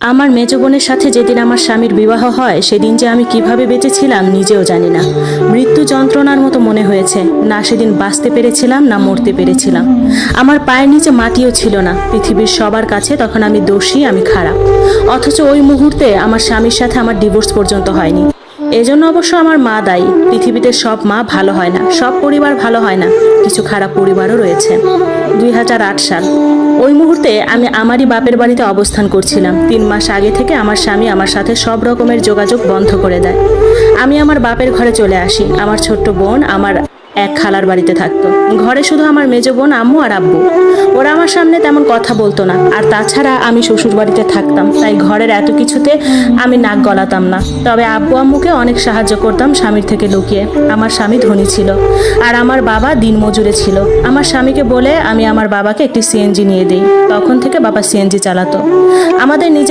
আমার মেজ বোনের সাথে যেদিন আমার স্বামীর বিবাহ হয় সেদিন যে আমি কিভাবে বেঁচেছিলাম নিজেও জানি না। মৃত্যু যন্ত্রণার মতো মনে হয়েছে, না সেদিন বাঁচতে পেরেছিলাম না মরতে পেরেছিলাম। আমার পায়ের নিচে মাটিও ছিল না। পৃথিবীর সবার কাছে তখন আমি দোষী, আমি খারাপ। অথচ ওই মুহূর্তে আমার স্বামীর সাথে আমার ডিভোর্স পর্যন্ত হয়নি। এজন্য অবশ্য আমার মা দায়ী। পৃথিবীতে সব মা ভালো হয় না, সব পরিবার ভালো হয় না, কিছু খারাপ পরিবারও রয়েছে। 2008 সাল, ওই মুহূর্তে আমি আমারই বাপের বাড়িতে অবস্থান করছিলাম। 3 মাস আগে থেকে আমার স্বামী আমার সাথে সব রকমের যোগাযোগ বন্ধ করে দেয়। আমি আমার বাপের ঘরে চলে আসি। আমার ছোট্ট বোন আমার এক খালার বাড়িতে থাকতো। ঘরে শুধু আমার মেজ বোন, আম্মু আর আব্বু। ওরা আমার সামনে তেমন কথা বলতো না। আর তাছাড়া আমি শ্বশুর বাড়িতে থাকতাম, তাই ঘরের এত কিছুতে আমি নাক গলাতাম না। তবে আব্বু আম্মুকে অনেক সাহায্য করতাম স্বামীর থেকে লুকিয়ে। আমার স্বামী ধনী ছিল আর আমার বাবা দিনমজুরে ছিল। আমার স্বামীকে বলে আমি আমার বাবাকে একটি সিএনজি নিয়ে দিই। তখন থেকে বাবা সিএনজি চালাতো। আমাদের নিজের